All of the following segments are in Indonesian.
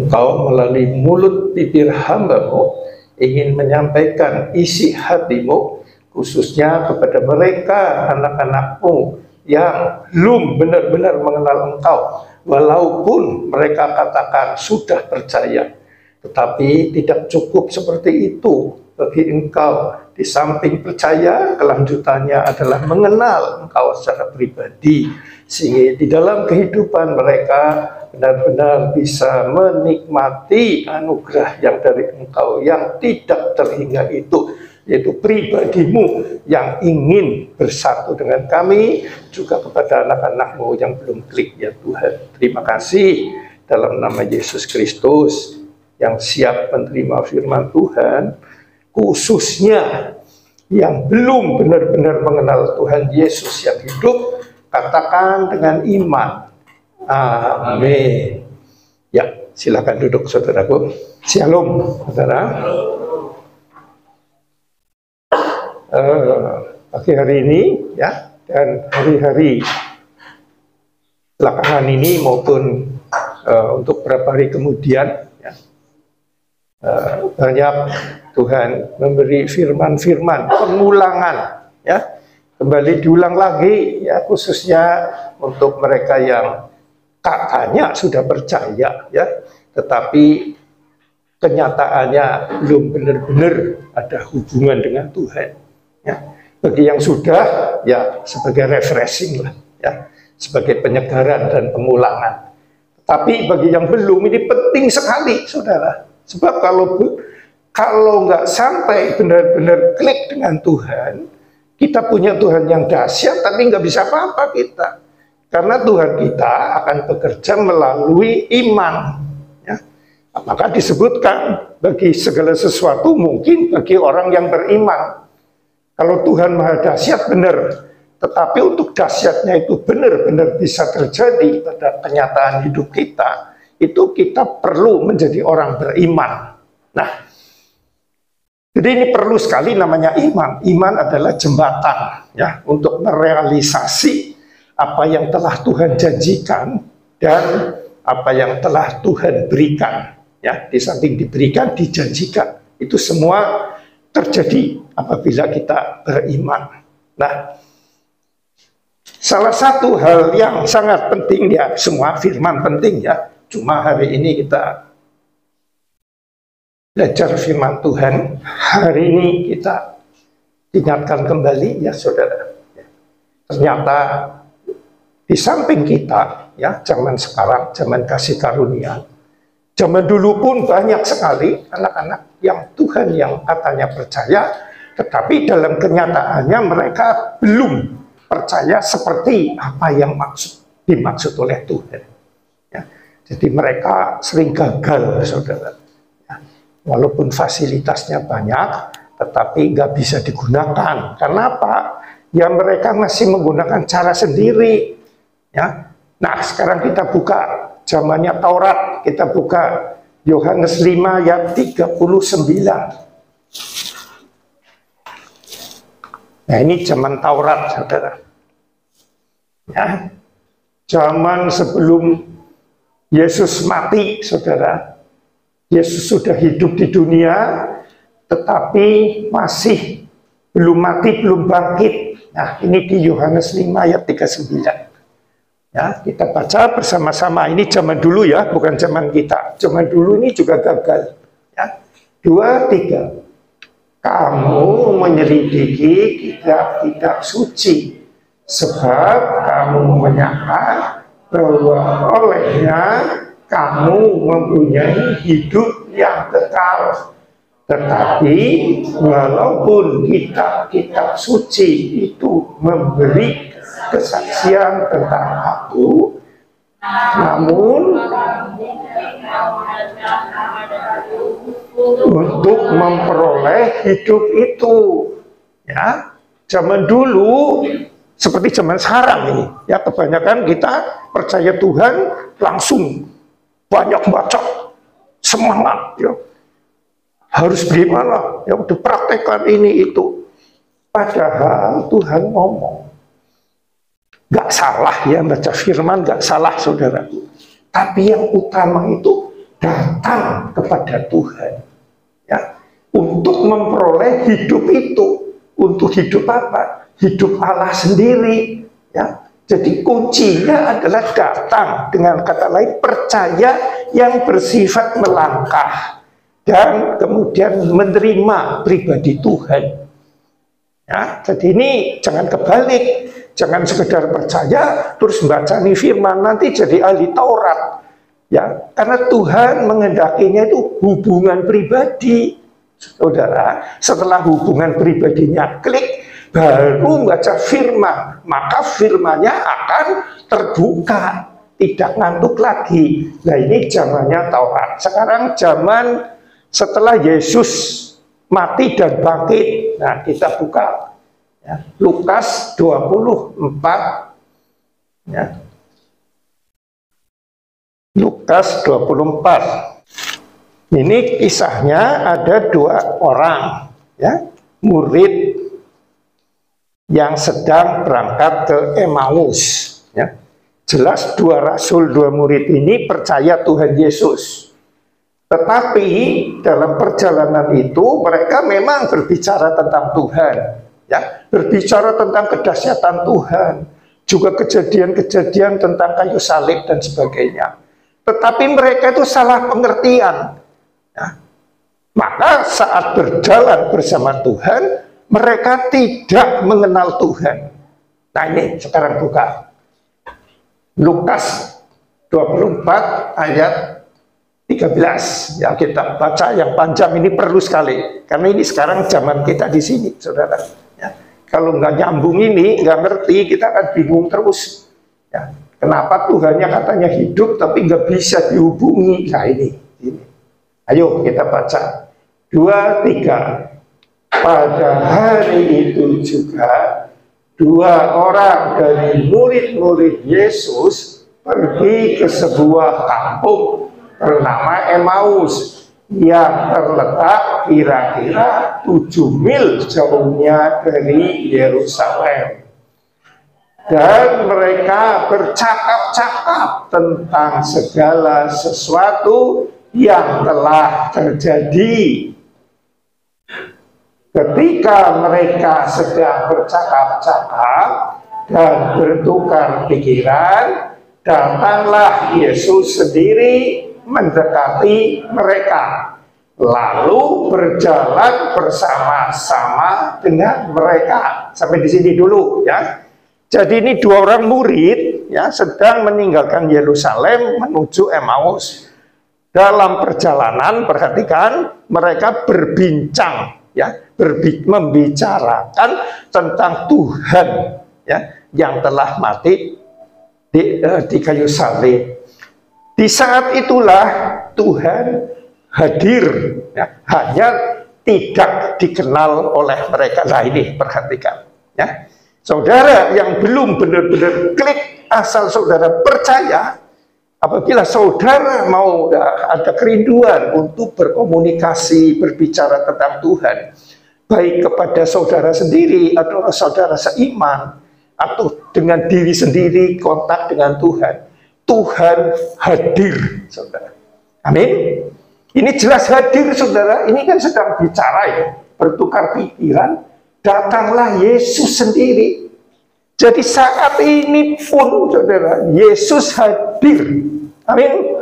Engkau melalui mulut bibir hamba-Mu ingin menyampaikan isi hati-Mu, khususnya kepada mereka anak-anak-Mu yang belum benar-benar mengenal Engkau, walaupun mereka katakan sudah percaya. Tetapi tidak cukup seperti itu bagi Engkau. Di samping percaya, kelanjutannya adalah mengenal Engkau secara pribadi, sehingga di dalam kehidupan mereka benar-benar bisa menikmati anugerah yang dari Engkau yang tidak terhingga itu, yaitu pribadi-Mu yang ingin bersatu dengan kami, juga kepada anak-anak-Mu yang belum klik, ya Tuhan. Terima kasih dalam nama Yesus Kristus yang siap menerima firman Tuhan, khususnya yang belum benar-benar mengenal Tuhan Yesus yang hidup, katakan dengan iman, amin. Ya, silakan duduk saudaraku. Shalom, saudara. Pagi hari ini, ya, dan hari-hari belakangan ini maupun untuk beberapa hari kemudian, ya, banyak Tuhan memberi firman-firman pengulangan, ya, kembali diulang lagi, ya, khususnya untuk mereka yang katanya sudah percaya, ya, tetapi kenyataannya belum benar-benar ada hubungan dengan Tuhan, ya. Bagi yang sudah, ya, sebagai refreshing lah, ya, sebagai penyegaran dan pengulangan. Tapi bagi yang belum, ini penting sekali, saudara. Sebab kalau nggak sampai benar-benar klik dengan Tuhan, kita punya Tuhan yang dahsyat, tapi nggak bisa apa-apa kita. Karena Tuhan kita akan bekerja melalui iman. Ya. Maka disebutkan bagi segala sesuatu mungkin bagi orang yang beriman. Kalau Tuhan maha dahsyat benar, tetapi untuk dahsyatnya itu benar-benar bisa terjadi pada kenyataan hidup kita, itu kita perlu menjadi orang beriman. Nah, jadi ini perlu sekali namanya iman. Iman adalah jembatan, ya, untuk merealisasi apa yang telah Tuhan janjikan dan apa yang telah Tuhan berikan. Ya, di samping diberikan, dijanjikan. Itu semua terjadi apabila kita beriman. Nah, salah satu hal yang sangat penting, ya, semua firman penting, ya. Cuma hari ini kita belajar firman Tuhan. Hari ini kita ingatkan kembali, ya saudara. Ternyata di samping kita, ya, zaman sekarang, zaman kasih karunia, zaman dulu pun banyak sekali anak-anak yang Tuhan yang katanya percaya, tetapi dalam kenyataannya mereka belum percaya seperti apa yang dimaksud oleh Tuhan. Ya. Jadi mereka sering gagal, saudara. Ya. Walaupun fasilitasnya banyak, tetapi nggak bisa digunakan. Kenapa? Ya mereka masih menggunakan cara sendiri. Ya. Nah, sekarang kita buka zamannya Taurat, kita buka Yohanes 5 ayat 39. Nah, ini zaman Taurat, saudara. Ya, zaman sebelum Yesus mati, saudara. Yesus sudah hidup di dunia, tetapi masih belum mati, belum bangkit. Nah, ini di Yohanes 5 ayat 39. Ya, kita baca bersama-sama. Ini zaman dulu, ya, bukan zaman kita. Zaman dulu ini juga gagal. Ya. 2, 3. Kamu menyelidiki kitab-kitab suci, sebab kamu menyangka bahwa olehnya kamu mempunyai hidup yang kekal. Tetapi walaupun kitab-kitab suci itu memberi kesaksian tentang aku, namun untuk memperoleh hidup itu, ya, zaman dulu seperti zaman sekarang ini, ya, kebanyakan kita percaya Tuhan langsung banyak baca, semangat, ya, harus bagaimana, ya, udah praktekkan ini itu. Padahal Tuhan ngomong, gak salah, ya, baca firman gak salah, saudara. Tapi yang utama itu datang kepada Tuhan, ya, untuk memperoleh hidup itu. Untuk hidup apa? Hidup Allah sendiri, ya. Jadi kuncinya adalah datang, dengan kata lain percaya yang bersifat melangkah dan kemudian menerima pribadi Tuhan. Ya, jadi ini jangan kebalik, jangan sekedar percaya terus baca nih firman nanti jadi ahli Taurat. Ya, karena Tuhan menghendakinya itu hubungan pribadi. Saudara, setelah hubungan pribadinya klik, baru baca firman, maka firmannya akan terbuka, tidak ngantuk lagi. Nah, ini zamannya Taurat. Sekarang zaman setelah Yesus mati dan bangkit. Nah, kita buka ya, Lukas 24, ya. Lukas 24. Ini kisahnya ada dua orang, ya, murid yang sedang berangkat ke Emmaus. Ya. Jelas dua rasul, dua murid ini percaya Tuhan Yesus. Tetapi dalam perjalanan itu mereka memang berbicara tentang Tuhan, ya, berbicara tentang kedahsyatan Tuhan, juga kejadian-kejadian tentang kayu salib dan sebagainya. Tetapi mereka itu salah pengertian. Ya. Maka saat berjalan bersama Tuhan, mereka tidak mengenal Tuhan. Nah, ini sekarang buka Lukas 24 ayat 13. Ya, kita baca yang panjang ini perlu sekali, karena ini sekarang zaman kita di sini, saudara. Ya. Kalau nggak nyambung ini, nggak ngerti, kita akan bingung terus. Ya. Kenapa Tuhannya katanya hidup tapi nggak bisa dihubungi? Nah, ini. Ayo kita baca. 2, 3. Pada hari itu juga dua orang dari murid-murid Yesus pergi ke sebuah kampung bernama Emmaus yang terletak kira-kira 7 mil jauhnya dari Yerusalem. Dan mereka bercakap-cakap tentang segala sesuatu yang telah terjadi. Ketika mereka sedang bercakap-cakap dan bertukar pikiran, datanglah Yesus sendiri mendekati mereka, lalu berjalan bersama-sama dengan mereka. Sampai di sini dulu, ya. Jadi ini dua orang murid, ya, sedang meninggalkan Yerusalem menuju Emmaus. Dalam perjalanan, perhatikan, mereka berbincang, ya, membicarakan tentang Tuhan, ya, yang telah mati di kayu salib. Di saat itulah Tuhan hadir, ya, hanya tidak dikenal oleh mereka. Nah, ini perhatikan, ya. Saudara yang belum benar-benar klik, asal saudara percaya, apabila saudara mau ada kerinduan untuk berkomunikasi, berbicara tentang Tuhan, baik kepada saudara sendiri atau saudara seiman, atau dengan diri sendiri kontak dengan Tuhan, Tuhan hadir, saudara. Amin. Ini jelas hadir, saudara. Ini kan sedang bicara, ya, bertukar pikiran. Datanglah Yesus sendiri. Jadi saat ini pun, saudara, Yesus hadir. Amin.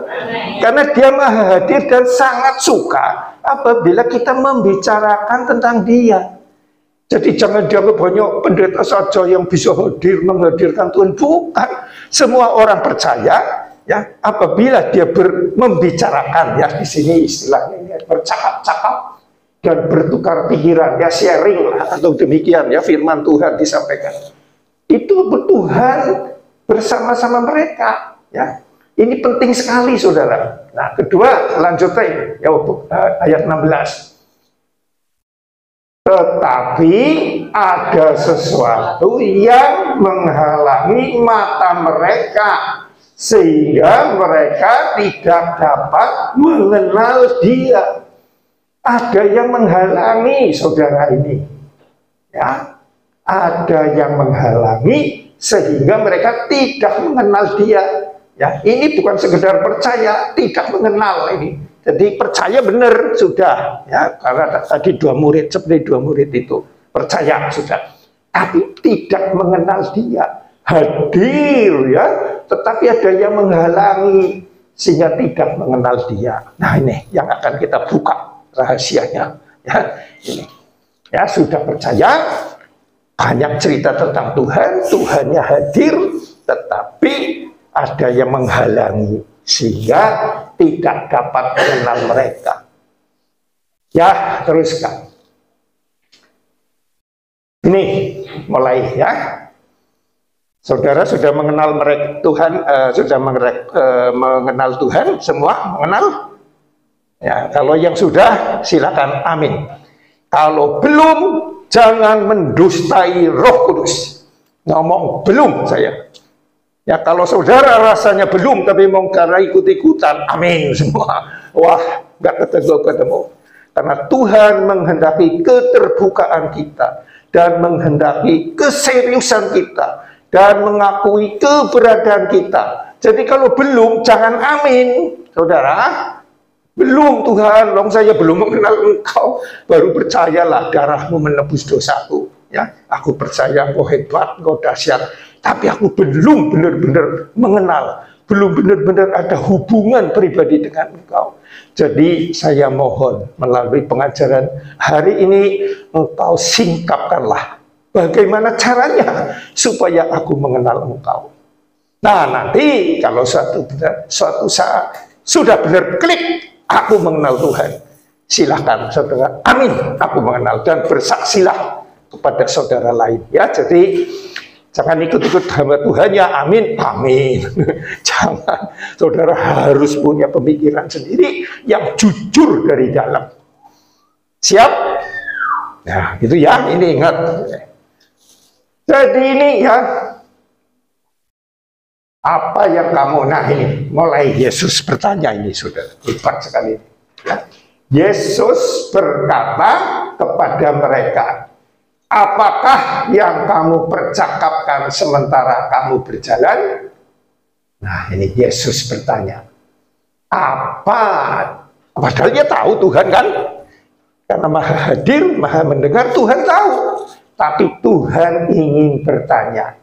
Karena dia maha hadir dan sangat suka apabila kita membicarakan tentang dia. Jadi jangan dianggap banyak pendeta saja yang bisa hadir, menghadirkan Tuhan. Bukan. Semua orang percaya, ya, apabila dia membicarakan, ya, di sini istilahnya, ya, bercakap-cakap dan bertukar pikiran, ya, sharing lah, atau demikian, ya, firman Tuhan disampaikan. Itu Tuhan bersama-sama mereka, ya. Ini penting sekali, saudara. Nah, kedua, lanjutnya, ya, ayat 16. Tetapi ada sesuatu yang menghalangi mata mereka, sehingga mereka tidak dapat mengenal dia. Ada yang menghalangi, saudara, ini, ya, ada yang menghalangi sehingga mereka tidak mengenal dia. Ya, ini bukan sekedar percaya, tidak mengenal ini. Jadi percaya benar sudah, ya, karena tadi seperti dua murid itu percaya sudah, tapi tidak mengenal dia, hadir ya, tetapi ada yang menghalangi sehingga tidak mengenal dia. Nah ini yang akan kita buka rahasianya, ya ini, ya sudah percaya, banyak cerita tentang Tuhan, Tuhannya hadir, tetapi ada yang menghalangi sehingga tidak dapat mengenal mereka. Ya, teruskan. Ini mulai ya. Saudara sudah mengenal mereka Tuhan, sudah mengenal Tuhan, semua mengenal. Ya, kalau yang sudah silakan amin. Kalau belum, jangan mendustai Roh Kudus. Ngomong belum saya. Ya kalau saudara rasanya belum tapi mau karena ikut-ikutan, amin semua. Wah, nggak ketemu. Karena Tuhan menghendaki keterbukaan kita dan menghendaki keseriusan kita dan mengakui keberadaan kita. Jadi kalau belum, jangan amin, saudara. Belum Tuhan, saya belum mengenal Engkau, baru percayalah darahmu menebus dosaku. Ya, aku percaya Engkau hebat, Engkau dahsyat. Tapi aku belum benar-benar mengenal, belum benar-benar ada hubungan pribadi dengan Engkau. Jadi saya mohon melalui pengajaran hari ini Engkau singkapkanlah bagaimana caranya supaya aku mengenal Engkau. Nah nanti kalau suatu saat sudah benar klik, aku mengenal Tuhan. Silahkan saudara, amin, aku mengenal, dan bersaksilah kepada saudara lain. Ya, jadi jangan ikut-ikut hamba Tuhan ya amin, amin. Jangan, saudara harus punya pemikiran sendiri yang jujur dari dalam. Siap? Nah, gitu ya, ini ingat. Jadi ini ya, apa yang kamu, nah ini, mulai Yesus bertanya ini saudara, hebat sekali. Ya. Yesus berkata kepada mereka, apakah yang kamu percakapkan sementara kamu berjalan? Nah ini Yesus bertanya. Apa? Padahal dia tahu Tuhan kan? Karena maha hadir, maha mendengar, Tuhan tahu. Tapi Tuhan ingin bertanya.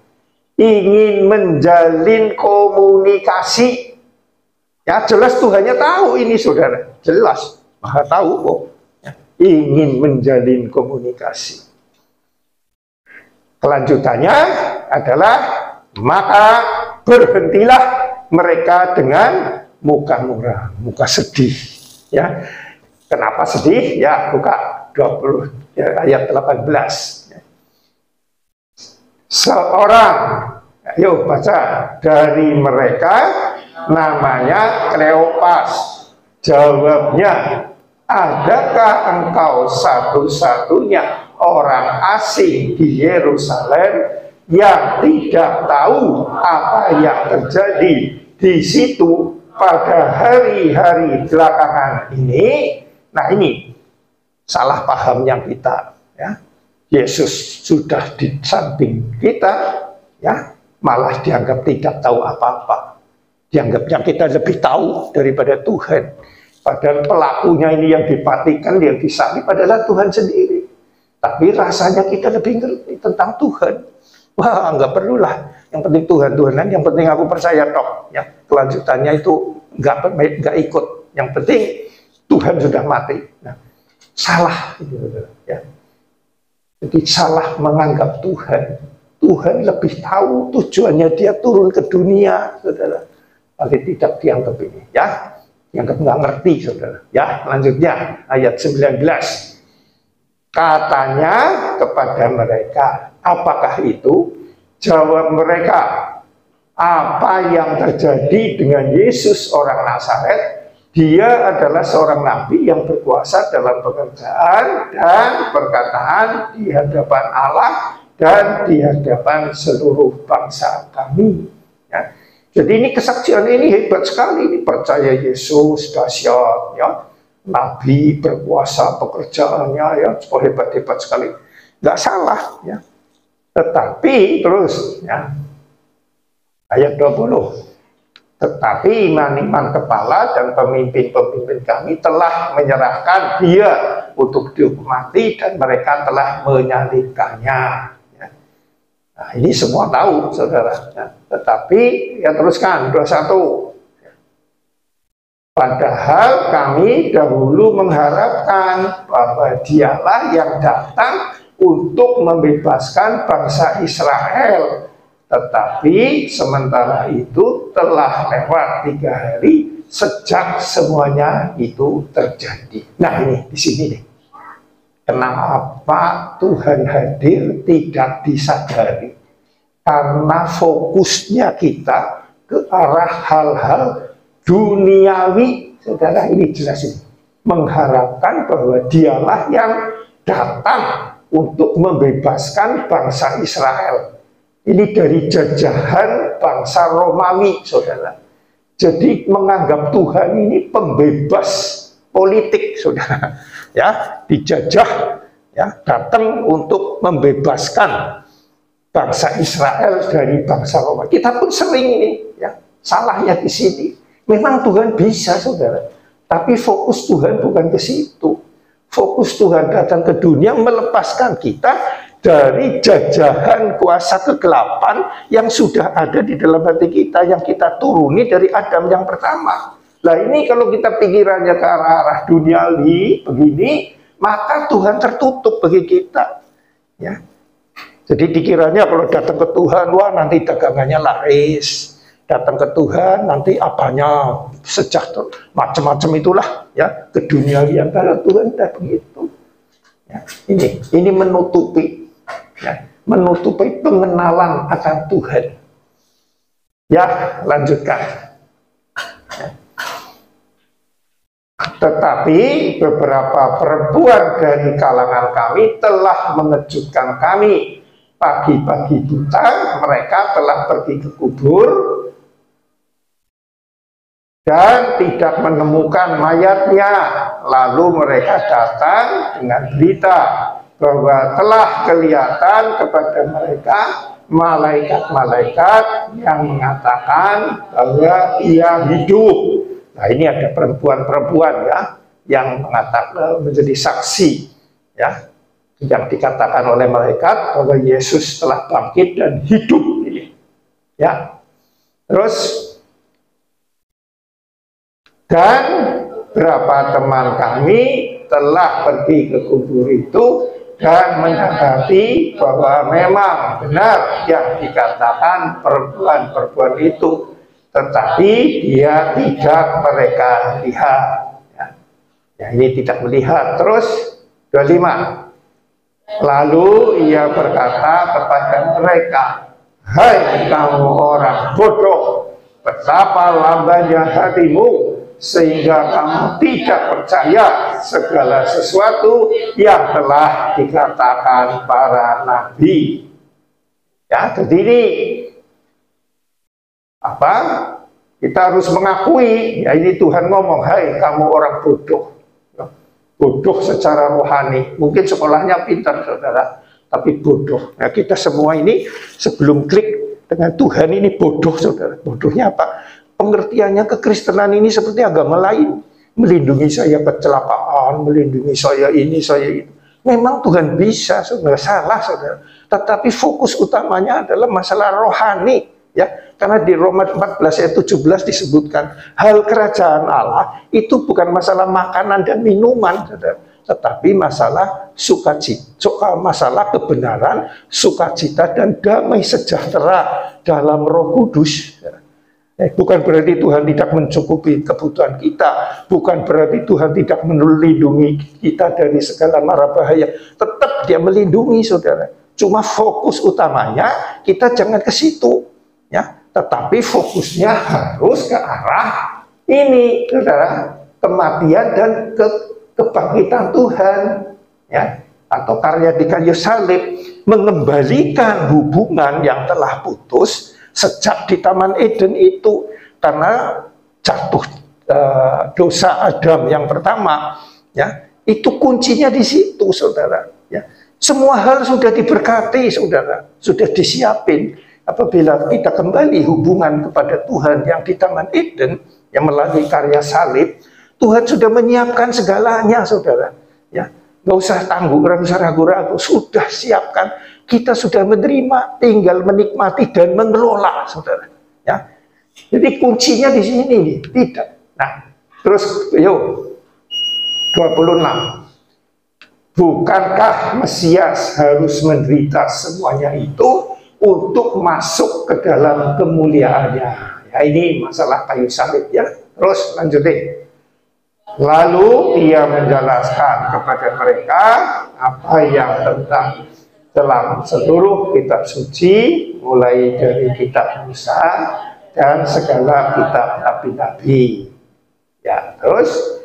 Ingin menjalin komunikasi. Ya jelas Tuhannya tahu ini saudara. Jelas, maha tahu kok. Ya, ingin menjalin komunikasi. Kelanjutannya adalah maka berhentilah mereka dengan muka murah, muka sedih. Ya, kenapa sedih? Ya, buka 20 ya, ayat 18. Seorang, ayo baca, dari mereka namanya Kleopas. Jawabnya, adakah engkau satu-satunya orang asing di Yerusalem yang tidak tahu apa yang terjadi di situ pada hari-hari belakangan ini? Nah ini salah paham yang kita, ya. Yesus sudah di samping kita, ya, malah dianggap tidak tahu apa-apa. Dianggapnya kita lebih tahu daripada Tuhan. Padahal pelakunya ini yang dipatikan, yang disalib adalah Tuhan sendiri. Tapi rasanya kita lebih ngerti tentang Tuhan. Wah, nggak perlulah. Yang penting Tuhan-Tuhanan, yang penting aku percaya tok. Ya, kelanjutannya itu nggak ikut. Yang penting Tuhan sudah mati. Nah, salah, ya. Jadi salah menganggap Tuhan. Tuhan lebih tahu tujuannya dia turun ke dunia, saudara. Tapi tidak dianggap ini, ya. Dianggap nggak ngerti, saudara. Ya, lanjutnya ayat 19. Katanya kepada mereka, apakah itu? Jawab mereka, apa yang terjadi dengan Yesus orang Nazaret? Dia adalah seorang nabi yang berkuasa dalam pekerjaan dan perkataan di hadapan Allah dan di hadapan seluruh bangsa kami. Ya. Jadi ini kesaksian ini hebat sekali. Ini percaya Yesus dahsyat, ya. Nabi berkuasa pekerjaannya, ya, hebat-hebat sekali. Nggak salah, ya. Tetapi terus, ya, ayat 20. Tetapi iman-iman kepala dan pemimpin-pemimpin kami telah menyerahkan dia untuk dihukum mati dan mereka telah menyalibkannya. Ya. Nah, ini semua tahu, saudara. Ya. Tetapi ya teruskan 21. Padahal kami dahulu mengharapkan bahwa dialah yang datang untuk membebaskan bangsa Israel. Tetapi sementara itu telah lewat 3 hari sejak semuanya itu terjadi. Nah ini di sini nih. Kenapa Tuhan hadir tidak disadari? Karena fokusnya kita ke arah hal-hal duniawi. Saudara, ini jelas ini. Mengharapkan bahwa dialah yang datang untuk membebaskan bangsa Israel. Ini dari jajahan bangsa Romawi, saudara. Jadi menganggap Tuhan ini pembebas politik, saudara. Ya, dijajah, ya, datang untuk membebaskan bangsa Israel dari bangsa Romawi. Kita pun sering ini, ya, salahnya di sini. Memang Tuhan bisa, saudara. Tapi fokus Tuhan bukan ke situ. Fokus Tuhan datang ke dunia melepaskan kita dari jajahan kuasa kegelapan yang sudah ada di dalam hati kita, yang kita turuni dari Adam yang pertama. Nah ini kalau kita pikirannya ke arah duniawi begini, maka Tuhan tertutup bagi kita. Ya. Jadi dikiranya kalau datang ke Tuhan, wah nanti dagangannya laris. Datang ke Tuhan nanti apanya sejahtera, macam-macam itulah ya keduniawian. Karena Tuhan tidak begitu. Ya. Ini menutupi. Ya, menutupi pengenalan akan Tuhan. Ya, lanjutkan. Ya. Tetapi beberapa perempuan dari kalangan kami telah mengejutkan kami. Pagi-pagi buta mereka telah pergi ke kubur dan tidak menemukan mayatnya. Lalu mereka datang dengan berita bahwa telah kelihatan kepada mereka malaikat-malaikat yang mengatakan bahwa ia hidup. Nah ini ada perempuan-perempuan ya yang mengatakan menjadi saksi ya, yang dikatakan oleh malaikat bahwa Yesus telah bangkit dan hidup ini. Ya. Terus dan berapa teman kami telah pergi ke kubur itu dan mendapati bahwa memang benar yang dikatakan perempuan-perempuan itu, tetapi dia tidak mereka lihat. Ya, ini tidak melihat. Terus 25. Lalu ia berkata kepada mereka, hai kamu orang bodoh, betapa lambannya hatimu sehingga kamu tidak percaya segala sesuatu yang telah dikatakan para nabi. Ya, jadi ini apa? Kita harus mengakui, ya ini Tuhan ngomong, hai kamu orang bodoh. Bodoh secara rohani. Mungkin sekolahnya pintar, saudara, tapi bodoh. Nah, kita semua ini sebelum klik dengan Tuhan ini bodoh, saudara. Bodohnya apa? Pengertiannya kekristenan ini seperti agama lain. Melindungi saya kecelakaan, melindungi saya ini, saya itu. Memang Tuhan bisa, saudara, salah, saudara. Tetapi fokus utamanya adalah masalah rohani. Ya, karena di Roma 14 ayat 17 disebutkan hal kerajaan Allah itu bukan masalah makanan dan minuman, saudara, tetapi masalah sukacita, masalah kebenaran, sukacita dan damai sejahtera dalam Roh Kudus. Bukan berarti Tuhan tidak mencukupi kebutuhan kita, bukan berarti Tuhan tidak melindungi kita dari segala mara bahaya. Tetap Dia melindungi, saudara. Cuma fokus utamanya kita jangan ke situ, ya. Tetapi fokusnya harus ke arah ini, saudara, kematian dan kebangkitan Tuhan, ya, atau karya di kayu salib, mengembalikan hubungan yang telah putus sejak di Taman Eden itu, karena jatuh dosa Adam yang pertama, ya, itu kuncinya di situ, saudara. Ya, semua hal sudah diberkati, saudara, sudah disiapin. apabila kita kembali hubungan kepada Tuhan yang di Taman Eden, yang melalui karya salib, Tuhan sudah menyiapkan segalanya, saudara. Ya, nggak usah tangguh, nggak usah ragu-ragu, sudah siapkan. Kita sudah menerima, tinggal menikmati dan mengelola, saudara. Ya, jadi kuncinya di sini nih, tidak. Nah, terus, yuk, 26. Bukankah Mesias harus menderita semuanya itu untuk masuk ke dalam kemuliaannya? Ya, ini masalah kayu salib ya. Terus lanjutin. Lalu ia menjelaskan kepada mereka apa yang tentang dalam seluruh kitab suci, mulai dari kitab Musa dan segala kitab nabi-nabi. Ya, terus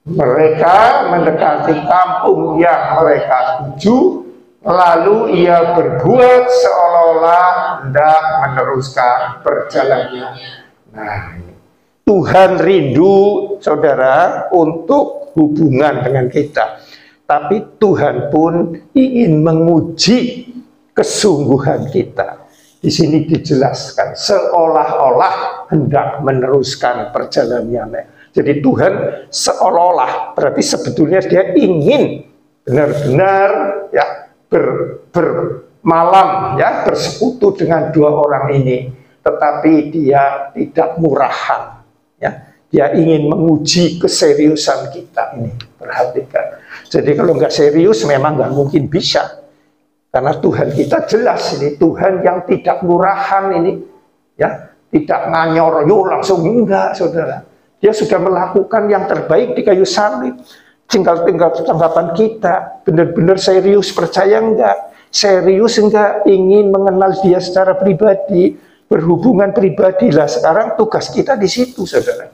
mereka mendekati kampung yang mereka tuju, lalu ia berbuat seolah-olah hendak meneruskan perjalanannya. Nah, Tuhan rindu, saudara, untuk hubungan dengan kita. Tapi Tuhan pun ingin menguji kesungguhan kita. Di sini dijelaskan, seolah-olah hendak meneruskan perjalanannya. Jadi Tuhan seolah-olah, berarti sebetulnya dia ingin benar-benar ya bermalam ya, bersekutu dengan dua orang ini, tetapi dia tidak murahan ya. Dia ingin menguji keseriusan kita ini. Perhatikan. Jadi kalau nggak serius memang nggak mungkin bisa, karena Tuhan kita jelas ini Tuhan yang tidak murahan ini ya, tidak nganyor yo langsung, enggak, saudara. Dia sudah melakukan yang terbaik di kayu salib. Tinggal tanggapan kita, benar-benar serius percaya enggak? Serius enggak ingin mengenal dia secara pribadi, berhubungan pribadi lah. Sekarang tugas kita di situ, saudara.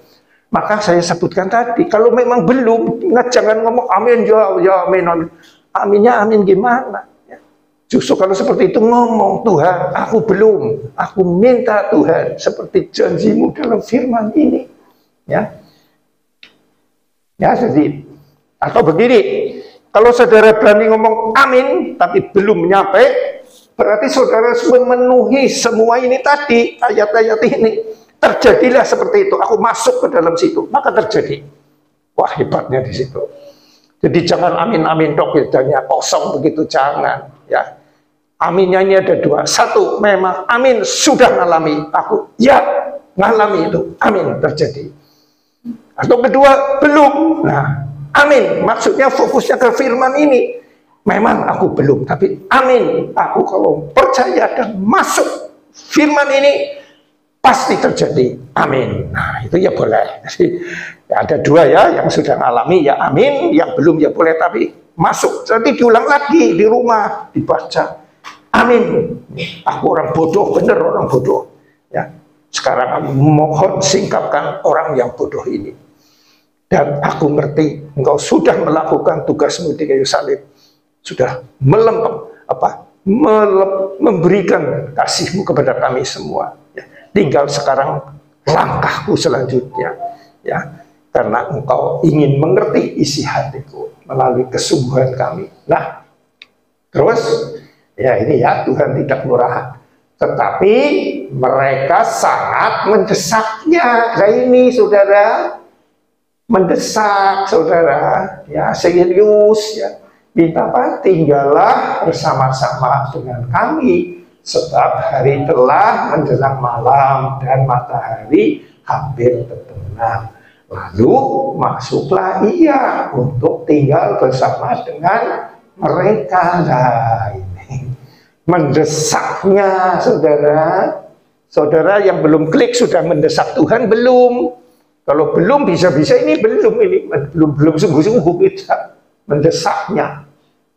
Maka saya sebutkan tadi, kalau memang belum, jangan ngomong amin ya amin. Aminnya amin gimana? Justru kalau seperti itu ngomong, Tuhan, aku belum, aku minta Tuhan seperti janjimu dalam firman ini. Ya, jadi atau begini, kalau saudara berani ngomong amin tapi belum nyampe, berarti saudara memenuhi semua ini tadi, ayat-ayat ini. Terjadilah seperti itu, aku masuk ke dalam situ, maka terjadi. Wah, hebatnya di situ. Jadi jangan amin-amin dok, hidupnya kosong begitu, jangan ya. Aminnya ini ada dua. Satu, memang amin sudah ngalami, aku ya ngalami itu, amin terjadi. Atau kedua, belum. Nah, amin. Maksudnya fokusnya ke firman ini. Memang aku belum, tapi amin. Aku kalau percaya dan masuk firman ini, pasti terjadi. Amin. Nah, itu ya boleh. Jadi, ya ada dua ya, yang sudah ngalami ya amin, yang belum ya boleh, tapi masuk. Nanti diulang lagi di rumah, dibaca. Amin. Aku orang bodoh, benar orang bodoh. Ya. Sekarang aku mohon singkapkan orang yang bodoh ini. Dan aku ngerti engkau sudah melakukan tugasmu di kayu salib, sudah memberikan kasihmu kepada kami semua. Ya. Tinggal sekarang langkahku selanjutnya, ya, karena engkau ingin mengerti isi hatiku melalui kesungguhan kami. Nah, terus ya ini ya, Tuhan tidak murahan, tetapi mereka sangat mendesaknya. Nah ini saudara, mendesak saudara, ya serius ya, minta apa? Tinggallah bersama-sama dengan kami, sebab hari telah menjelang malam dan matahari hampir terbenam. Lalu masuklah ia untuk tinggal bersama dengan mereka. Nah ini mendesaknya saudara. Saudara yang belum klik sudah mendesak Tuhan belum? Kalau belum, bisa-bisa ini belum sungguh-sungguh kita mendesaknya.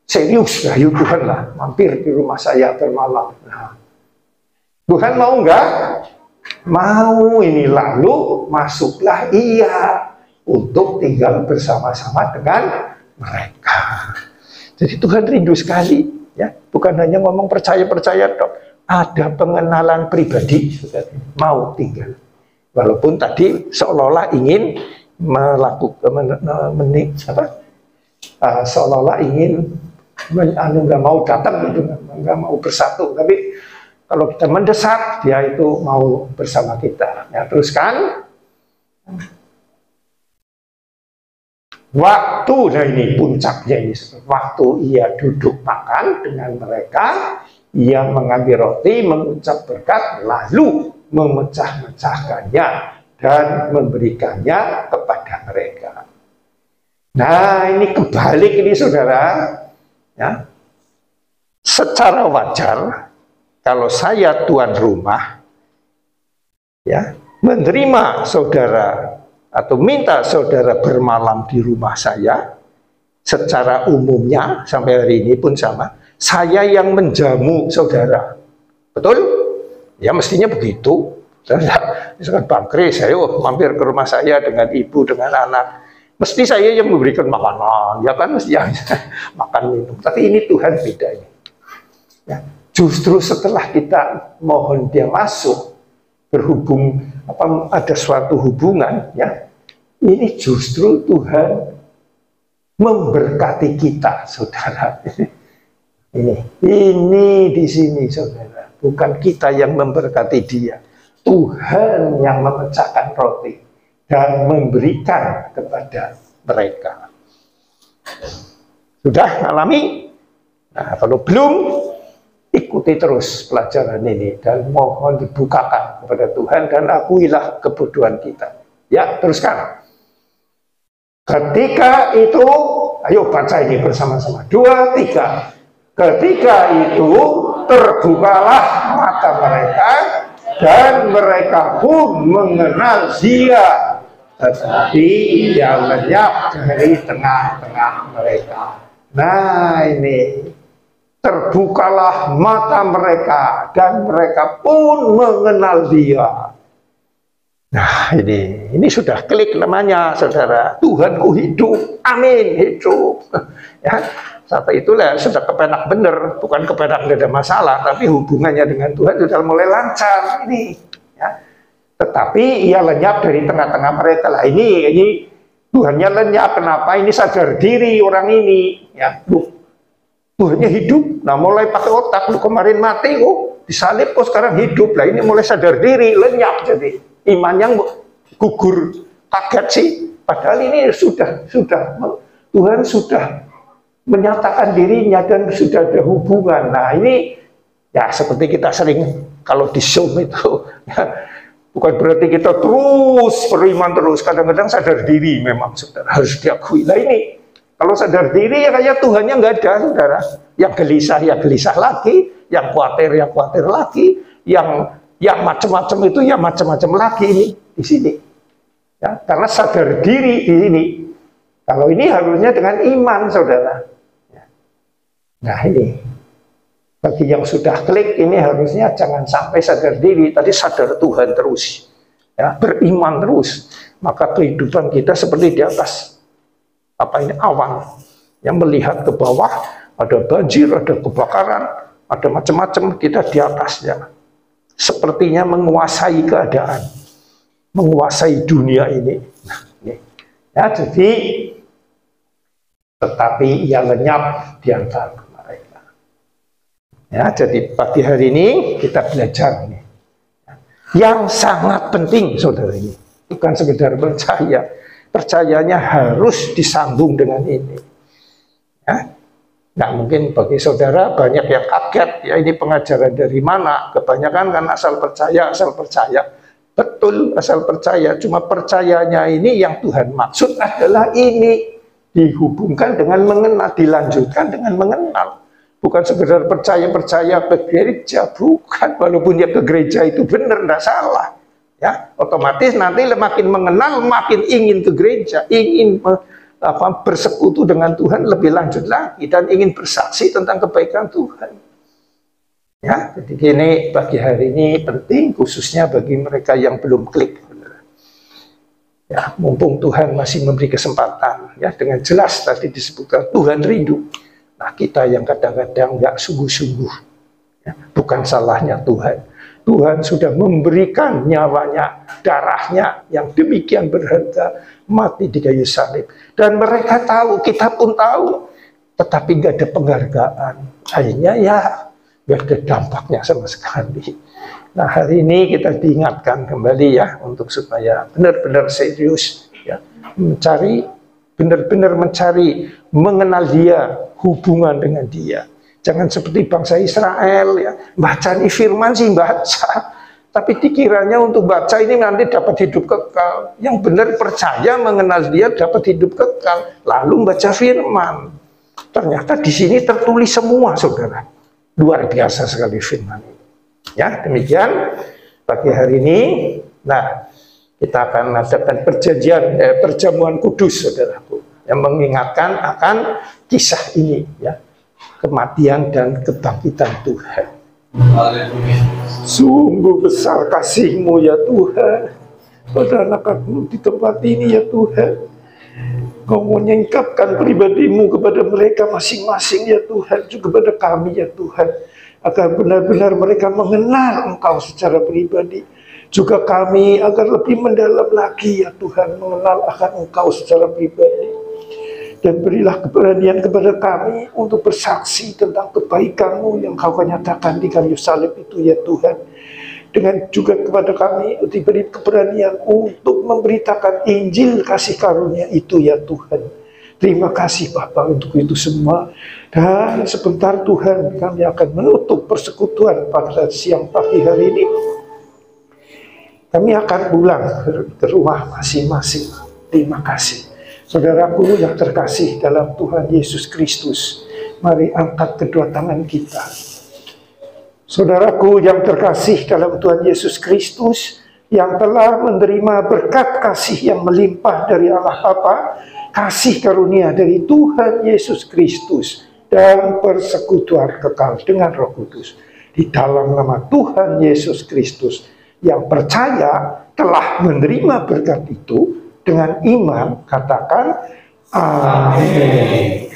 Serius lah, yuk Tuhan lah, mampir di rumah saya bermalam. Nah, Tuhan mau enggak? Mau ini. Lalu masuklah ia untuk tinggal bersama-sama dengan mereka. Jadi Tuhan rindu sekali, ya, bukan hanya ngomong percaya-percaya dok, ada pengenalan pribadi, mau tinggal. Walaupun tadi seolah-olah ingin melakukan seolah-olah ingin nggak mau datang gitu, nggak mau bersatu, tapi Kalau kita mendesak, dia itu mau bersama kita. Ya, teruskan. Waktu, nah ini puncaknya ini. Waktu ia duduk makan dengan mereka, ia mengambil roti, mengucap berkat, lalu memecah-mecahkannya dan memberikannya kepada mereka. Nah, ini kebalik ini, saudara. Ya. Secara wajar, kalau saya tuan rumah, ya, menerima saudara atau minta saudara bermalam di rumah saya, secara umumnya sampai hari ini pun sama, saya yang menjamu saudara, betul? Ya mestinya begitu. Misalkan Bang Kris, ayo mampir ke rumah saya dengan ibu, dengan anak, mesti saya yang memberikan makanan, ya kan, mesti yang makan minum. Tapi ini Tuhan beda ini. Ya, justru setelah kita mohon dia masuk, berhubung ada suatu hubungan, ya, ini justru Tuhan memberkati kita, saudara. Ini di sini, saudara. Bukan kita yang memberkati dia, Tuhan yang memecahkan roti dan memberikan kepada mereka. Sudah alami? Nah, kalau belum, ikuti terus pelajaran ini dan mohon dibukakan kepada Tuhan dan akuilah kebodohan kita. Ya, teruskan. Ketika itu, ayo baca ini bersama-sama. 2, 3. Ketika itu terbukalah mata mereka dan mereka pun mengenal dia, tetapi ia lenyap dari tengah-tengah mereka. Nah, ini terbukalah mata mereka dan mereka pun mengenal dia. Nah, ini sudah klik namanya, saudara. Tuhanku hidup, amin, hidup. Ya, saat itulah sudah kepenak bener, bukan kepenak tidak ada masalah, tapi hubungannya dengan Tuhan sudah mulai lancar ini. Ya. Tetapi ia lenyap dari tengah-tengah mereka lah. Ini Tuhannya lenyap, kenapa? Ini sadar diri orang ini. Ya, Tuhannya hidup, nah mulai pakai otak, lu kemarin mati, disalib, sekarang hidup, lah ini mulai sadar diri, lenyap jadi imannya gugur, kaget sih, padahal ini sudah Tuhan sudah menyatakan dirinya dan sudah ada hubungan. Nah ini ya seperti kita sering kalau di Zoom itu, ya, bukan berarti kita terus beriman terus, kadang-kadang sadar diri memang saudara harus diakui. Nah ini kalau sadar diri ya kayak Tuhannya nggak ada, saudara. Yang gelisah ya gelisah lagi, yang khawatir ya khawatir lagi, yang macam-macam itu ya macam-macam lagi ini di sini. Ya, karena sadar diri di sini. Kalau ini harusnya dengan iman, saudara. Ya. Nah ini bagi yang sudah klik ini harusnya jangan sampai sadar diri, tadi sadar Tuhan terus, ya, beriman terus. Maka kehidupan kita seperti di atas awan yang melihat ke bawah, ada banjir, ada kebakaran, ada macam-macam, kita di atasnya. Sepertinya menguasai keadaan, menguasai dunia ini. Nah, ini. Ya, jadi tetapi ia lenyap di antara mereka. Ya, jadi pagi hari ini kita belajar ini. Yang sangat penting, saudara, ini bukan sekedar percaya. Percayanya harus disambung dengan ini. Ya. Nah, mungkin bagi saudara banyak yang kaget, ya ini pengajaran dari mana? Kebanyakan kan asal percaya. Betul, asal percaya. Cuma percayanya ini yang Tuhan maksud adalah ini. Dihubungkan dengan mengenal, dilanjutkan dengan mengenal. Bukan sekedar percaya ke gereja, bukan. Walaupun dia ke gereja itu benar, tidak salah. Ya, otomatis nanti makin mengenal, makin ingin ke gereja, ingin bersekutu dengan Tuhan lebih lanjut lagi dan ingin bersaksi tentang kebaikan Tuhan. Ya, jadi gini pagi hari ini penting khususnya bagi mereka yang belum klik. Ya, mumpung Tuhan masih memberi kesempatan, ya dengan jelas tadi disebutkan Tuhan rindu. Nah, kita yang kadang-kadang nggak sungguh-sungguh, ya, bukan salahnya Tuhan. Tuhan sudah memberikan nyawanya, darahnya yang demikian berharga, mati di kayu salib. Dan mereka tahu, kita pun tahu, tetapi nggak ada penghargaan. Akhirnya ya nggak ada dampaknya sama sekali. Nah, hari ini kita diingatkan kembali ya, untuk supaya benar-benar serius ya, mencari, benar-benar mencari, mengenal Dia, hubungan dengan Dia. Jangan seperti bangsa Israel ya, baca nih firman sih baca, tapi pikirannya untuk baca ini nanti dapat hidup kekal. Yang benar percaya mengenal Dia dapat hidup kekal, lalu baca firman. Ternyata di sini tertulis semua, saudara. Luar biasa sekali firman ini. Ya, demikian pagi hari ini. Nah, kita akan mengadakan perjamuan kudus, saudaraku, yang mengingatkan akan kisah ini, ya, kematian dan kebangkitan Tuhan. Sungguh besar kasih-Mu ya Tuhan pada anak-anak-Mu di tempat ini ya Tuhan. Kau menyingkapkan pribadi-Mu kepada mereka masing-masing ya Tuhan, juga kepada kami ya Tuhan, agar benar-benar mereka mengenal Engkau secara pribadi. Juga kami agar lebih mendalam lagi ya Tuhan, mengenal akan Engkau secara pribadi. Dan berilah keberanian kepada kami untuk bersaksi tentang kebaikan-Mu yang Kau nyatakan di kayu salib itu ya Tuhan. Dengan juga kepada kami diberi keberanian untuk memberitakan Injil kasih karunia itu ya Tuhan. Terima kasih Bapa untuk itu semua. Dan sebentar Tuhan, kami akan menutup persekutuan pada siang pagi hari ini. Kami akan pulang ke rumah masing-masing. Terima kasih. Saudaraku yang terkasih dalam Tuhan Yesus Kristus, mari angkat kedua tangan kita. Saudaraku yang terkasih dalam Tuhan Yesus Kristus, yang telah menerima berkat kasih yang melimpah dari Allah Bapa, kasih karunia dari Tuhan Yesus Kristus, dan persekutuan kekal dengan Roh Kudus. Di dalam nama Tuhan Yesus Kristus, yang percaya telah menerima berkat itu, dengan iman katakan amin.